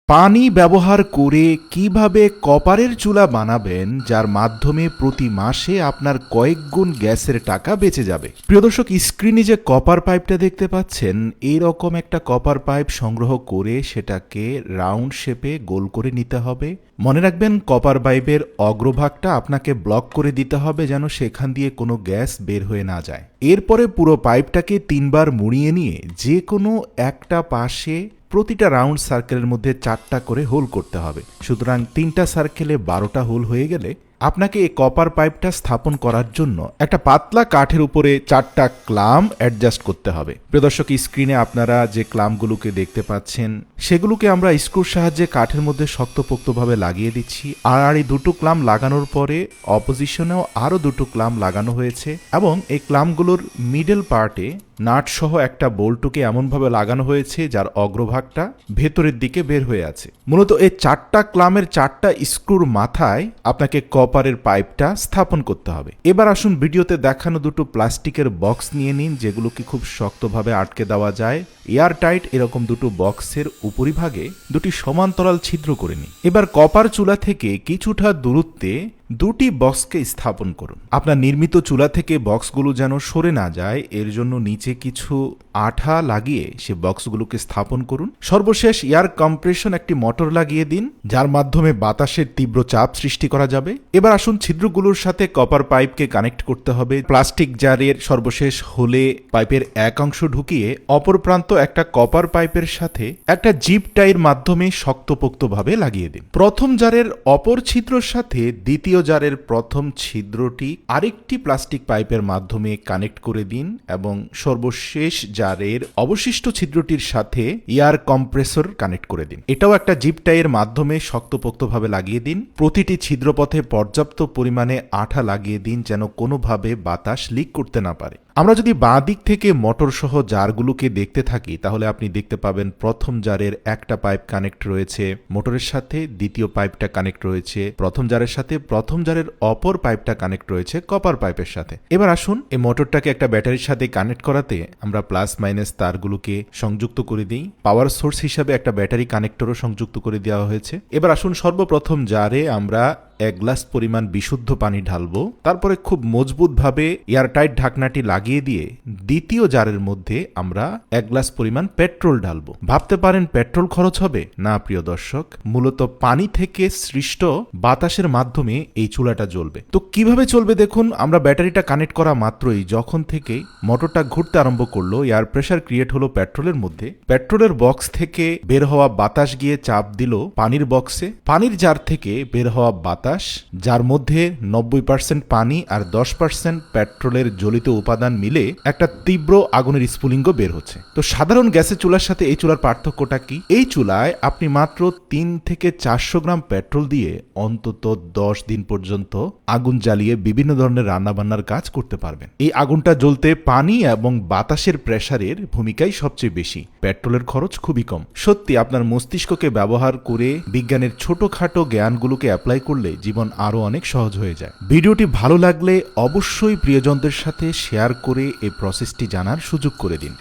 পানি ব্যবহার করে কিভাবে কপারের চুলা বানাবেন যার মাধ্যমে প্রতি মাসে আপনার কয়েক গুণ গ্যাসের টাকা বেঁচে যাবে। প্রিয় দর্শক, স্ক্রিনে যে কপার পাইপটা দেখতে পাচ্ছেন, এইরকম একটা কপার পাইপ সংগ্রহ করে সেটাকে রাউন্ড শেপে গোল করে নিতে হবে। মনে রাখবেন, কপার পাইপের অগ্রভাগটা আপনাকে ব্লক করে দিতে হবে যেন সেখান দিয়ে কোনো গ্যাস বের হয়ে না যায়। এরপরে পুরো পাইপটাকে 3 বার মুড়িয়ে নিয়ে যে কোনো একটা পাশে প্রতিটা রাউন্ড সার্কেলের মধ্যে 4টা করে হোল করতে হবে। সুতরাং 3টা সার্কেলে 12টা হোল হয়ে গেলে আপনাকে এই কপার পাইপটা স্থাপন করার জন্য একটা পাতলা কাঠের উপরে 4টা ক্লাম অ্যাডজাস্ট করতে হবে। প্রিয় দর্শক, স্ক্রিনে আপনারা যে ক্লামগুলোকে দেখতে পাচ্ছেন সেগুলোকে আমরা স্ক্রুর সাহায্যে কাঠের মধ্যে শক্তপোক্তভাবে লাগিয়ে দিচ্ছি। আর এই দুটো ক্লাম লাগানোর পরে অপোজিশনেও আরও 2টো ক্লাম লাগানো হয়েছে এবং এই ক্লামগুলোর মিডল পার্টে নাট সহ একটা বোল্টকে এমনভাবে লাগানো হয়েছে যার অগ্রভাগটা ভেতরের দিকে বের হয়ে আছে। মূলত এই 4টা ক্লামের 4টা স্ক্রুর মাথায় আপনাকে কপারের পাইপটা স্থাপন করতে হবে। এবার আসুন ভিডিওতে দেখানো 2টো প্লাস্টিকের বক্স নিয়ে নিন, যেগুলোকে খুব শক্তভাবে আটকে দেওয়া যায়। এয়ার টাইট এরকম 2টো বক্সের উপরিভাগে 2টি সমান্তরাল ছিদ্র করে নিন। এবার কপার চুলা থেকে কিছুটা দূরত্বে 2টি বক্সকে স্থাপন করুন। আপনার নির্মিত চুলা থেকে বক্সগুলো যেন সরে না যায়, এর জন্য নিচে কিছু আঠা লাগিয়ে সে বক্সগুলোকে স্থাপন করুন। সর্বশেষ এয়ার কম্প্রেশন একটি মোটর লাগিয়ে দিন, যার মাধ্যমে বাতাসের তীব্র চাপ সৃষ্টি করা যাবে। এবার আসুন ছিদ্রগুলোর সাথে কপার পাইপকে কানেক্ট করতে হবে। প্লাস্টিক জারের সর্বশেষ হোলে পাইপের এক অংশ ঢুকিয়ে অপর প্রান্ত একটা কপার পাইপের সাথে একটা জিপ টাইয়ের মাধ্যমে শক্তপোক্তভাবে লাগিয়ে দিন। প্রথম জারের অপর ছিদ্রের সাথে দ্বিতীয় জারের প্রথম ছিদ্রটি আরেকটি প্লাস্টিক পাইপের মাধ্যমে কানেক্ট করে দিন এবং সর্বশেষ জারের অবশিষ্ট ছিদ্রটির সাথে এয়ার কম্প্রেসর কানেক্ট করে দিন। এটাও একটা জিপ টাইয়ের মাধ্যমে শক্তপোক্তভাবে লাগিয়ে দিন। প্রতিটি ছিদ্রপথে পর্যাপ্ত পরিমাণে আঠা লাগিয়ে দিন যেন কোনোভাবে বাতাস লিক করতে না পারে। আমরা যদি বাঁ দিক থেকে মোটর সহ জারগুলোকে দেখতে থাকি তাহলে আপনি দেখতে পাবেন প্রথম জারের একটা পাইপ কানেক্ট রয়েছে মোটরের সাথে, দ্বিতীয় পাইপটা কানেক্ট রয়েছে প্রথম জারের সাথে, প্রথম জারের অপর পাইপটা কানেক্ট রয়েছে কপার পাইপের সাথে। এবার আসুন এই মোটরটাকে একটা ব্যাটারির সাথে কানেক্ট করাতে আমরা প্লাস মাইনাস তারগুলোকে সংযুক্ত করে দিই। পাওয়ার সোর্স হিসাবে একটা ব্যাটারি কানেক্টরও সংযুক্ত করে দেওয়া হয়েছে। এবার আসুন সর্বপ্রথম জারে আমরা 1 গ্লাস পরিমাণ বিশুদ্ধ পানি ঢালবো। তারপরে খুব মজবুতভাবে এয়ারটাইট ঢাকনাটি লাগিয়ে দিয়ে দ্বিতীয় জারের মধ্যে আমরা 1 গ্লাস পরিমাণ পেট্রোল ঢালবো। ভাবতে পারেন পেট্রোল খরচ হবে? না প্রিয় দর্শক, মূলত পানি থেকে সৃষ্ট বাতাসের মাধ্যমে এই চুলাটা জ্বলবে। তো কিভাবে চলবে দেখুন, আমরা ব্যাটারিটা কানেক্ট করা মাত্রই যখন থেকে মোটরটা ঘুরতে আরম্ভ করলো, এয়ার প্রেসার ক্রিয়েট হলো পেট্রোলের মধ্যে। পেট্রোলের বক্স থেকে বের হওয়া বাতাস গিয়ে চাপ দিল পানির বক্সে। পানির জার থেকে বের হওয়া বাতাস, যার মধ্যে 90% পানি আর 10% পেট্রোলের জ্বলিত উপাদান মিলে একটা তীব্র আগুনের স্ফুলিঙ্গ বের হচ্ছে। তো সাধারণ গ্যাসের চুলার সাথে এই চুলার পার্থক্যটা কি? এই চুলায় আপনি মাত্র 3 থেকে 400 গ্রাম পেট্রোল দিয়ে অন্তত 10 দিন পর্যন্ত আগুন জ্বালিয়ে বিভিন্ন ধরনের রান্নাবান্নার কাজ করতে পারবেন। এই আগুনটা জ্বলতে পানি এবং বাতাসের প্রেসারের ভূমিকাই সবচেয়ে বেশি। পেট্রোলের খরচ খুবই কম। সত্যি আপনার মস্তিষ্ককে ব্যবহার করে বিজ্ঞানের ছোটখাটো জ্ঞানগুলোকে অ্যাপ্লাই করলে জীবন আরো অনেক সহজ হয়ে যায়। ভিডিওটি ভালো লাগলে অবশ্যই প্রিয়জনদের সাথে শেয়ার করে এই প্রসেসটি জানার সুযোগ করে দিন।